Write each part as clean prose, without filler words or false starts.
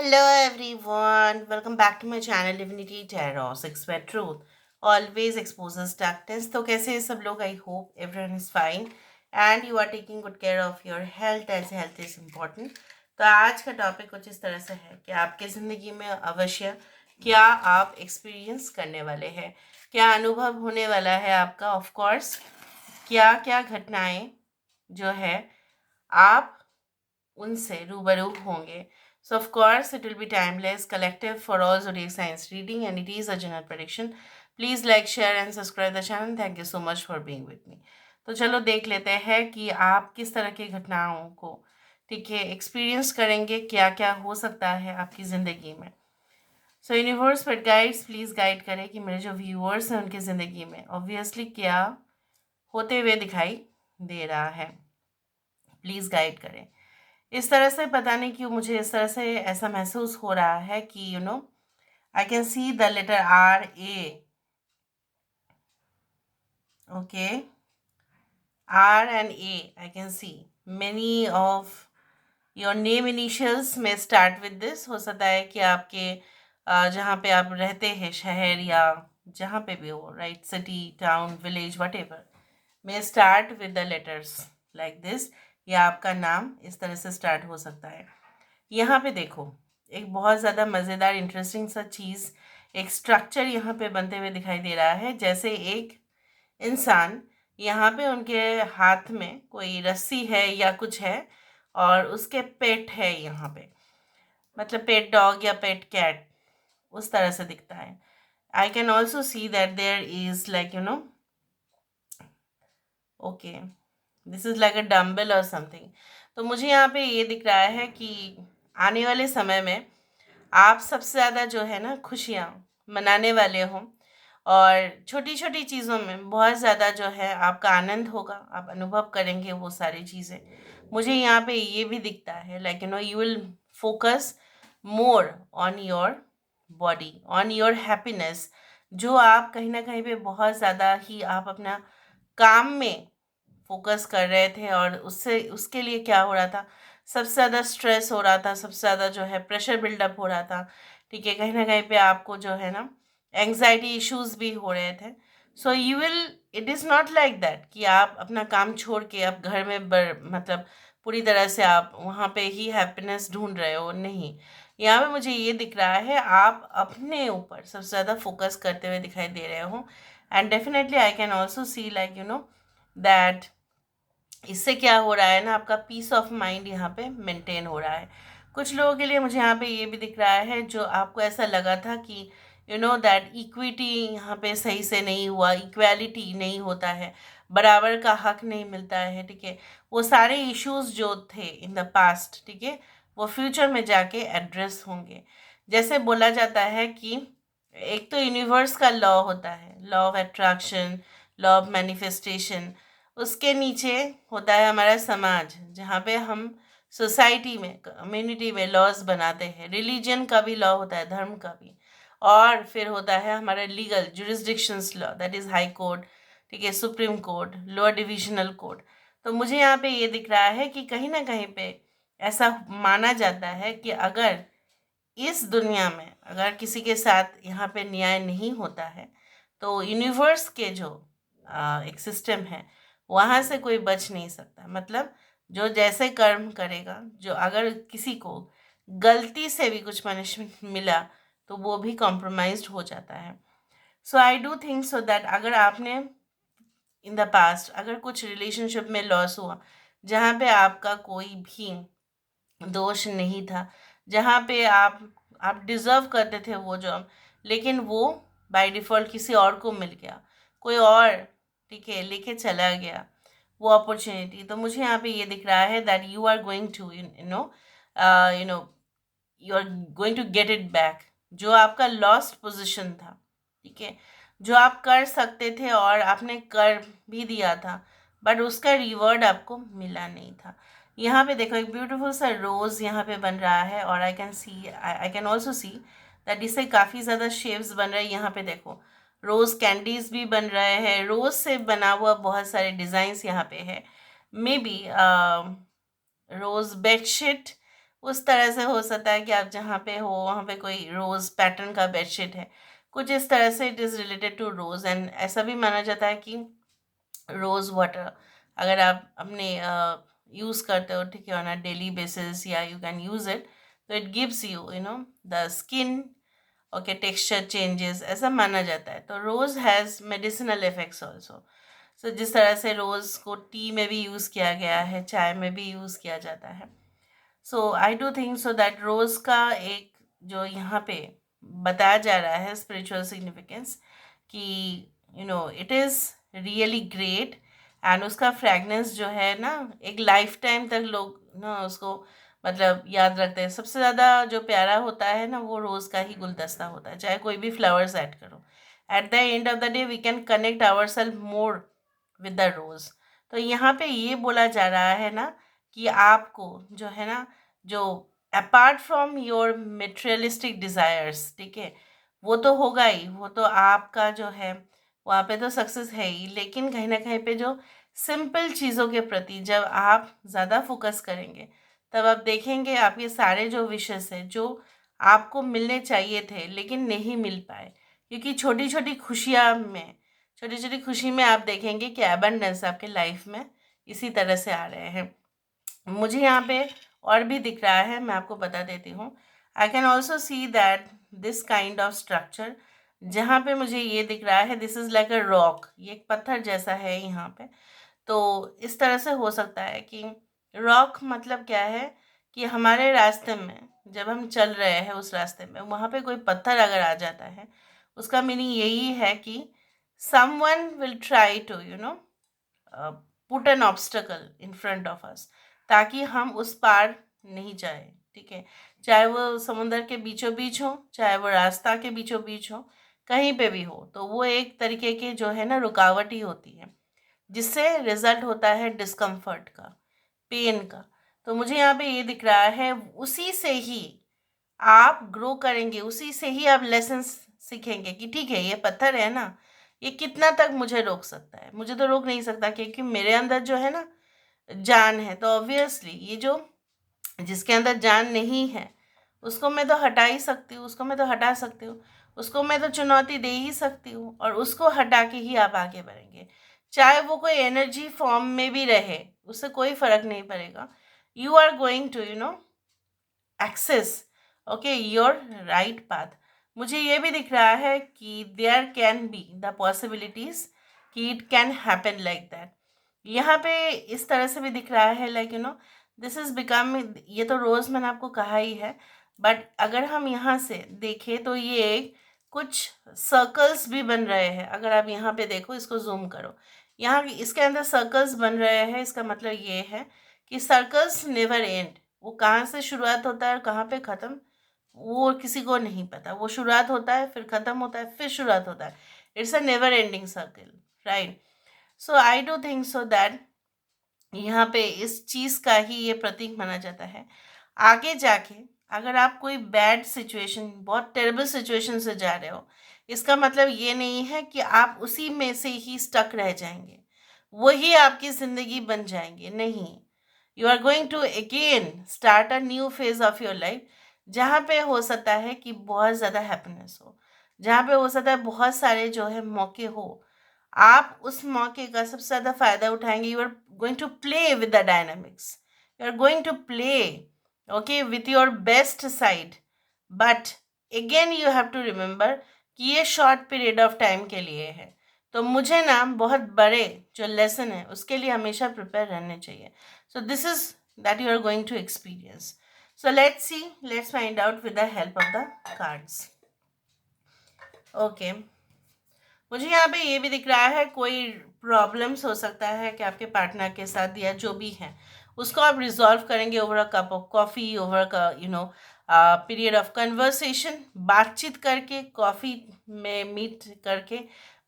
Hello everyone, welcome back to my channel Divinity Tarot, Six Word Truth. Always exposes darkness. तो कैसे हैं सब लोग? I hope everyone is fine and you are taking good care of your health as health is important. तो आज का topic कुछ इस तरह से है कि आपके ज़िंदगी में अवश्य क्या आप एक्सपीरियंस करने वाले हैं, क्या अनुभव होने वाला है आपका. ऑफ कोर्स क्या क्या घटनाएं जो है आप उनसे रूबरू होंगे. So of course it will be timeless, collective for all zodiac signs reading and it is a general prediction. Please like, share and subscribe the channel. Thank you so much for being with me. तो चलो देख लेते हैं कि आप किस तरह की घटनाओं को ठीक है एक्सपीरियंस करेंगे, क्या क्या हो सकता है आपकी ज़िंदगी में. सो universe but guides please guide करें कि मेरे जो व्यूअर्स हैं उनकी ज़िंदगी में ऑब्वियसली क्या होते हुए दिखाई दे रहा है. प्लीज़ गाइड करें. इस तरह से पता नहीं क्यों मुझे इस तरह से ऐसा महसूस हो रहा है कि I can see the letter R A. Okay, R and A I can see many of your name initials में स्टार्ट विद दिस. हो सकता है कि आपके जहाँ पे आप रहते हैं शहर या जहाँ पे भी हो, right, city, town, village, whatever, में start with the letters like this, या आपका नाम इस तरह से स्टार्ट हो सकता है. यहाँ पे देखो एक बहुत ज़्यादा मज़ेदार इंटरेस्टिंग सा चीज़, एक स्ट्रक्चर यहाँ पे बनते हुए दिखाई दे रहा है. जैसे एक इंसान, यहाँ पे उनके हाथ में कोई रस्सी है या कुछ है और उसके पेट है यहाँ पे, मतलब पेट डॉग या पेट कैट उस तरह से दिखता है. I can also see that there is like okay, this is like a dumbbell और समथिंग. तो मुझे यहाँ पे ये दिख रहा है कि आने वाले समय में आप सबसे ज़्यादा जो है ना खुशियाँ मनाने वाले हों और छोटी छोटी चीज़ों में बहुत ज़्यादा जो है आपका आनंद होगा, आप अनुभव करेंगे वो सारी चीज़ें. मुझे यहाँ पे ये भी दिखता है like you will focus more on your body, on your happiness. जो आप कहीं ना कहीं पे बहुत ज़्यादा ही आप अपना काम में फ़ोकस कर रहे थे और उससे उसके लिए क्या हो रहा था, सबसे ज़्यादा स्ट्रेस हो रहा था, सबसे ज़्यादा जो है प्रेशर बिल्डअप हो रहा था. ठीक है, कहीं न कहीं पे आपको जो है ना एंग्ज़ायटी इश्यूज़ भी हो रहे थे. So you will, it is not like that कि आप अपना काम छोड़ के आप घर में मतलब पूरी तरह से आप वहाँ पे ही हैप्पीनेस ढूँढ रहे हो, नहीं. यहाँ पे मुझे ये दिख रहा है आप अपने ऊपर सबसे ज़्यादा फ़ोकस करते हुए दिखाई दे रहे हो. And definitely I can also C like that इससे क्या हो रहा है ना, आपका पीस ऑफ माइंड यहाँ पे मेंटेन हो रहा है. कुछ लोगों के लिए मुझे यहाँ पे ये भी दिख रहा है जो आपको ऐसा लगा था कि दैट इक्विटी यहाँ पे सही से नहीं हुआ, इक्वालिटी नहीं होता है, बराबर का हक नहीं मिलता है. ठीक है, वो सारे इश्यूज जो थे इन द पास्ट, ठीक है, वो फ्यूचर में जाके एड्रेस होंगे. जैसे बोला जाता है कि एक तो यूनिवर्स का लॉ होता है, law of attraction, law of manifestation. उसके नीचे होता है हमारा समाज, जहाँ पे हम सोसाइटी में, कम्युनिटी में लॉज बनाते हैं. रिलीजन का भी लॉ होता है, धर्म का भी. और फिर होता है हमारा legal jurisdictions law, that is high court, ठीक है, supreme court, lower divisional court. तो मुझे यहाँ पे ये दिख रहा है कि कहीं ना कहीं पे ऐसा माना जाता है कि अगर इस दुनिया में अगर किसी के साथ यहाँ पे न्याय नहीं होता है तो यूनिवर्स के जो एक सिस्टम है वहाँ से कोई बच नहीं सकता. मतलब जो जैसे कर्म करेगा, जो अगर किसी को गलती से भी कुछ पनिशमेंट मिला तो वो भी कॉम्प्रोमाइज्ड हो जाता है. So I do think so that अगर आपने इन द पास्ट अगर कुछ रिलेशनशिप में लॉस हुआ जहाँ पे आपका कोई भी दोष नहीं था, जहाँ पे आप डिज़र्व करते थे वो जॉब, लेकिन वो बाय डिफ़ॉल्ट किसी और को मिल गया, कोई और, ठीक है, लेके चला गया वो अपॉर्चुनिटी. तो मुझे यहाँ पे ये दिख रहा है that you are going to you know you are going to get it back. जो आपका लॉस्ट पोजीशन था, ठीक है, जो आप कर सकते थे और आपने कर भी दिया था, बट उसका रिवॉर्ड आपको मिला नहीं था. यहाँ पे देखो एक ब्यूटीफुल सा रोज़ यहाँ पे बन रहा है और आई कैन ऑल्सो सी दैट इससे काफ़ी ज़्यादा शेप्स बन रहे हैं. यहाँ पे देखो रोज़ कैंडीज भी बन रहे हैं, रोज़ से बना हुआ बहुत सारे डिज़ाइंस यहाँ पे है. मे बी रोज़ बेडशीट, उस तरह से हो सकता है कि आप जहाँ पे हो वहाँ पे कोई रोज़ पैटर्न का बेडशीट है, कुछ इस तरह से it is related to rose. And ऐसा भी माना जाता है कि रोज़ वाटर अगर आप अपने यूज़ करते हो, ठीक है, ऑन अ डेली बेसिस, या यू कैन यूज़ इट, तो it gives you the skin, okay, texture changes, ऐसा माना जाता है। तो रोज़ हैज़ मेडिसिनल इफेक्ट्स ऑल्सो। सो जिस तरह से रोज़ को टी में भी यूज़ किया गया है, चाय में भी यूज़ किया जाता है। So I do think so that rose का एक जो यहाँ पे बताया जा रहा है स्पिरिचुअल सिग्निफिकेंस, कि it is really great. And उसका फ्रेगनेंस जो है ना, एक लाइफ टाइम तक लोग ना उसको मतलब याद रखते हैं। सबसे ज़्यादा जो प्यारा होता है ना, वो रोज़ का ही गुलदस्ता होता है, चाहे कोई भी फ्लावर्स ऐड करो। At the end of the day we can connect our self more with the rose. तो यहाँ पे ये बोला जा रहा है ना कि आपको जो है ना, जो apart from your materialistic desires, ठीक है, वो तो होगा ही, वो तो आपका जो है वहाँ पे तो सक्सेस है ही, लेकिन कहीं ना कहीं पे जो सिंपल चीज़ों के प्रति जब आप ज़्यादा फोकस करेंगे, तब आप देखेंगे आपके सारे जो विशेस है जो आपको मिलने चाहिए थे लेकिन नहीं मिल पाए, क्योंकि छोटी छोटी खुशियाँ में, छोटी छोटी खुशी में आप देखेंगे कि एबंडेंस आपके लाइफ में इसी तरह से आ रहे हैं। मुझे यहाँ पे और भी दिख रहा है, मैं आपको बता देती हूँ। आई can also see that this kind of structure, जहाँ पे मुझे ये दिख रहा है, this is like a rock, ये एक पत्थर जैसा है यहाँ पे। तो इस तरह से हो सकता है कि रॉक मतलब क्या है, कि हमारे रास्ते में जब हम चल रहे हैं उस रास्ते में वहाँ पे कोई पत्थर अगर आ जाता है, उसका मीनिंग यही है कि someone will try to put an obstacle in front of us, ताकि हम उस पार नहीं जाए, ठीक है, चाहे वो समुंदर के बीचों बीच हो, चाहे वो रास्ता के बीचों बीच हो, कहीं पे भी हो, तो वो एक तरीके के जो है ना रुकावट ही होती है, जिससे रिजल्ट होता है डिस्कम्फर्ट का, पेन का। तो मुझे यहाँ पे ये दिख रहा है, उसी से ही आप ग्रो करेंगे, उसी से ही आप लेसन्स सीखेंगे कि ठीक है, ये पत्थर है ना, ये कितना तक मुझे रोक सकता है, मुझे तो रोक नहीं सकता, क्योंकि मेरे अंदर जो है ना जान है। तो ऑब्वियसली ये जो जिसके अंदर जान नहीं है, उसको मैं तो हटा ही सकती हूँ, उसको मैं तो हटा सकती हूँ, उसको मैं तो चुनौती दे ही सकती हूँ, और उसको हटा के ही आप आगे बढ़ेंगे, चाहे वो कोई एनर्जी फॉर्म में भी रहे, उससे कोई फर्क नहीं पड़ेगा। You are going to access, okay, your right path. मुझे ये भी दिख रहा है कि there can be the possibilities कि it can happen like that. यहाँ पे इस तरह से भी दिख रहा है, लाइक दिस इज बिकम, ये तो रोज मैंने आपको कहा ही है, बट अगर हम यहाँ से देखें तो ये कुछ सर्कल्स भी बन रहे हैं। अगर आप यहाँ पे देखो, इसको जूम करो, यहाँ इसके अंदर सर्कल्स बन रहे हैं, इसका मतलब ये है कि सर्कल्स नेवर एंड। वो कहाँ से शुरुआत होता है और कहाँ पे ख़त्म, वो किसी को नहीं पता। वो शुरुआत होता है, फिर ख़त्म होता है, फिर शुरुआत होता है। It's a never ending circle, right. So I do think so that यहाँ पे इस चीज़ का ही ये प्रतीक माना जाता है। आगे जाके अगर आप कोई बैड सिचुएशन, बहुत टेरेबल सिचुएशन से जा रहे हो, इसका मतलब ये नहीं है कि आप उसी में से ही स्टक रह जाएंगे, वही आपकी ज़िंदगी बन जाएंगे, नहीं। You are going to again start a new phase of your life, जहाँ पे हो सकता है कि बहुत ज़्यादा हैप्पीनेस हो, जहाँ पे हो सकता है बहुत सारे जो है मौके हो, आप उस मौके का सबसे ज़्यादा फ़ायदा उठाएंगे। You are going to play with the dynamics, you are going to play, okay, with your best side. But again you have to remember कि ये शॉर्ट पीरियड ऑफ टाइम के लिए है। तो मुझे ना बहुत बड़े जो लेसन है उसके लिए हमेशा प्रिपेयर रहने चाहिए। So this is that you are going to experience. So let's see, let's find out with the help of the cards. Okay, मुझे यहाँ पे ये भी दिख रहा है, कोई प्रॉब्लम्स हो सकता है कि आपके पार्टनर के साथ या जो भी है, उसको आप रिजॉल्व करेंगे over a cup of coffee, over का पीरियड ऑफ कन्वर्सेशन, बातचीत करके, कॉफ़ी में मीट करके,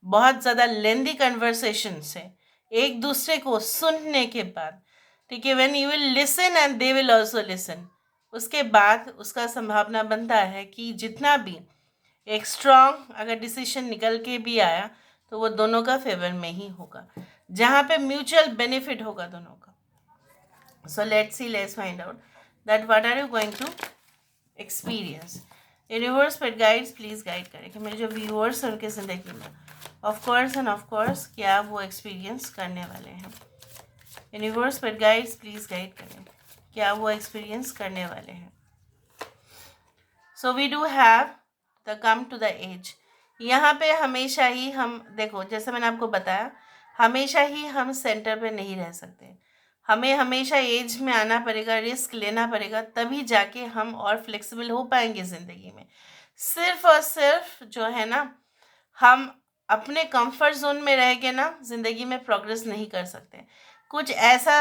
बहुत ज़्यादा लेंदी कन्वर्सेशन से, एक दूसरे को सुनने के बाद, ठीक है, when you will listen and they will also listen, उसके बाद उसका संभावना बनता है कि जितना भी एक स्ट्रॉन्ग अगर डिसीजन निकल के भी आया, तो वो दोनों का फेवर में ही होगा, जहाँ पे म्यूचुअल बेनिफिट होगा दोनों का। So let's see, let's find out. That what are you going to experience. Universe पर गाइड्स प्लीज़ गाइड करें कि मेरे जो व्यूअर्स हैं उनकी ज़िंदगी में of course and of course क्या वो एक्सपीरियंस करने वाले हैं। यूनिवर्स पर गाइड्स प्लीज़ गाइड करें क्या वो एक्सपीरियंस करने वाले हैं। So we do have the come to the age. यहाँ पे हमेशा ही हम देखो, जैसे मैंने आपको बताया, हमेशा ही हम सेंटर पे नहीं रह सकते। हमें हमेशा एज में आना पड़ेगा, रिस्क लेना पड़ेगा, तभी जाके हम और फ्लेक्सिबल हो पाएंगे ज़िंदगी में। सिर्फ और सिर्फ जो है ना, हम अपने कंफर्ट जोन में रह के ना ज़िंदगी में प्रोग्रेस नहीं कर सकते। कुछ ऐसा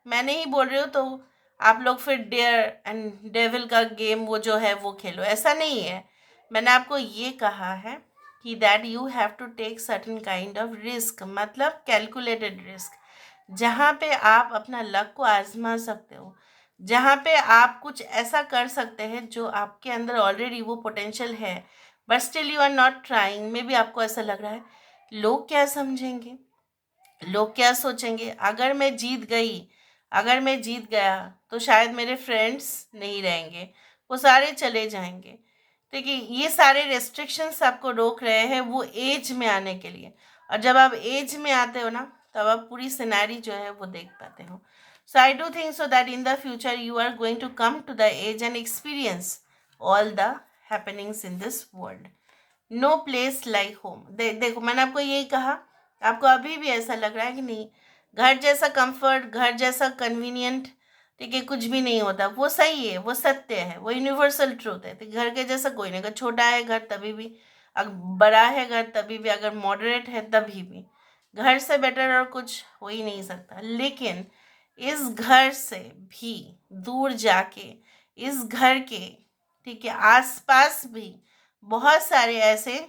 मैं नहीं बोल रही हूँ तो आप लोग फिर डेयर एंड डेविल का गेम वो जो है वो खेलो, ऐसा नहीं है। मैंने आपको ये कहा है कि that you have to take certain kind of risk, मतलब कैलकुलेटेड रिस्क, जहाँ पे आप अपना लक को आजमा सकते हो, जहाँ पे आप कुछ ऐसा कर सकते हैं जो आपके अंदर ऑलरेडी वो पोटेंशियल है, but still you are not trying. Maybe आपको ऐसा लग रहा है लोग क्या समझेंगे, लोग क्या सोचेंगे, अगर मैं जीत गई, अगर मैं जीत गया तो शायद मेरे फ्रेंड्स नहीं रहेंगे, वो सारे चले जाएंगे। देखिए ये सारे रेस्ट्रिक्शंस आपको रोक रहे हैं वो एज में आने के लिए, और जब आप एज में आते हो ना तब आप पूरी सिनेरी जो है वो देख पाते हो। So I do think so that in the future you are going to come to the age and experience all the happenings in this world. No place like home. देखो मैंने आपको यही कहा, आपको अभी भी ऐसा लग रहा है कि नहीं घर जैसा कंफर्ट, घर जैसा कन्वीनियंट, ठीक है, कुछ भी नहीं होता। वो सही है, वो सत्य है, वो यूनिवर्सल ट्रूथ है। तो घर के जैसा कोई नहीं, अगर छोटा है घर तभी भी, अगर बड़ा है घर तभी भी, अगर मॉडरेट है तभी भी, घर से बेटर और कुछ हो ही नहीं सकता। लेकिन इस घर से भी दूर जाके, इस घर के, ठीक है, आसपास भी बहुत सारे ऐसे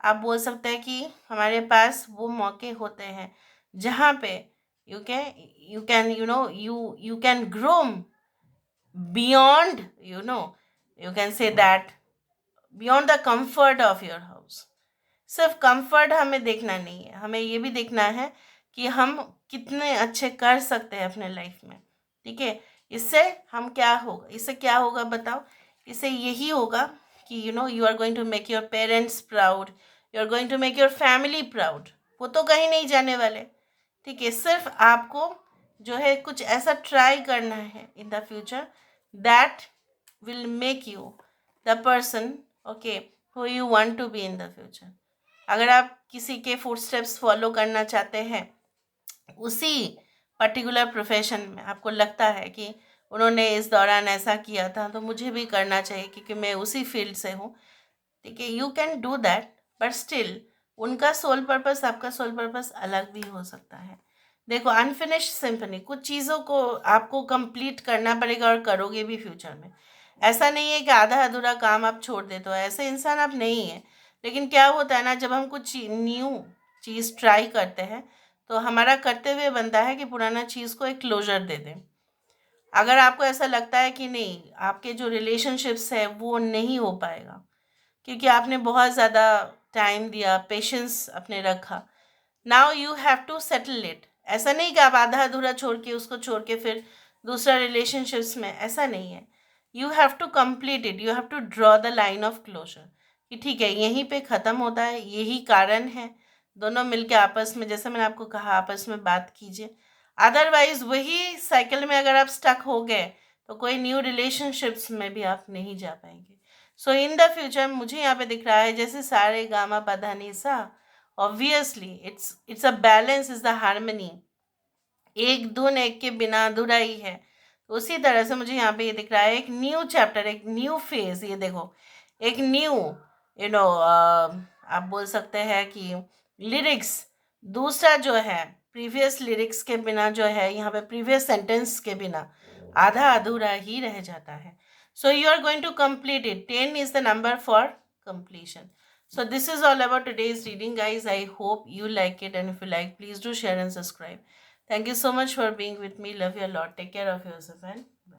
आप बोल सकते हैं कि हमारे पास वो मौके होते हैं जहाँ पे you can you can groom beyond, you can say that beyond the comfort of your house। सिर्फ कंफर्ट हमें देखना नहीं है, हमें ये भी देखना है कि हम कितने अच्छे कर सकते हैं अपने लाइफ में, ठीक है। इससे हम क्या होगा, इससे क्या होगा बताओ, इससे यही होगा कि you are going to make your parents proud, you are going to make your family proud. वो तो कहीं नहीं जाने वाले, ठीक है। सिर्फ आपको जो है कुछ ऐसा ट्राई करना है in the future that will make you the person, okay, who you want to be in the future. अगर आप किसी के फुट स्टेप्स फॉलो करना चाहते हैं, उसी पर्टिकुलर प्रोफेशन में आपको लगता है कि उन्होंने इस दौरान ऐसा किया था तो मुझे भी करना चाहिए क्योंकि मैं उसी फील्ड से हूँ, ठीक है, you can do that. But still उनका सोल पर्पस, आपका सोल पर्पस अलग भी हो सकता है। देखो अनफिनिश्ड सिम्फनी, कुछ चीज़ों को आपको कंप्लीट करना पड़ेगा और करोगे भी फ्यूचर में। ऐसा नहीं है कि आधा अधूरा काम आप छोड़ देते हो, ऐसे इंसान आप नहीं है। लेकिन क्या होता है ना, जब हम कुछ न्यू चीज़ ट्राई करते हैं तो हमारा कर्तव्य बनता है कि पुराना चीज़ को एक क्लोजर दे दें। अगर आपको ऐसा लगता है कि नहीं आपके जो रिलेशनशिप्स है वो नहीं हो पाएगा क्योंकि आपने बहुत ज़्यादा टाइम दिया, पेशेंस अपने रखा, now you have to settle it. ऐसा नहीं कि आप आधा अधूरा छोड़ के उसको छोड़ के फिर दूसरा रिलेशनशिप्स में, ऐसा नहीं है। You have to complete it, you have to draw the line of closure कि ठीक है यहीं पे ख़त्म होता है, यही कारण है। दोनों मिलके आपस में, जैसे मैंने आपको कहा, आपस में बात कीजिए। अदरवाइज वही साइकिल में अगर आप स्टक हो गए तो कोई न्यू रिलेशनशिप्स में भी आप नहीं जा पाएंगे। सो इन द फ्यूचर मुझे यहाँ पे दिख रहा है जैसे सारे गामा पधा निसा, obviously it's a balance, is the harmony. एक धुन एक के बिना अधूरा ही है। तो उसी तरह से मुझे यहाँ पे ये दिख रहा है एक न्यू चैप्टर, एक न्यू फेज। ये देखो एक न्यू आप बोल सकते हैं कि लिरिक्स, दूसरा जो है प्रीवियस लिरिक्स के बिना जो है यहाँ पे प्रीवियस सेंटेंस के बिना आधा अधूरा ही रह जाता है। So you are going to complete it, 10 is the number for completion. So this is all about today's reading, guys. I hope you like it, and if you like, please do share and subscribe. Thank you so much for being with me. Love you a lot. Take care of yourself and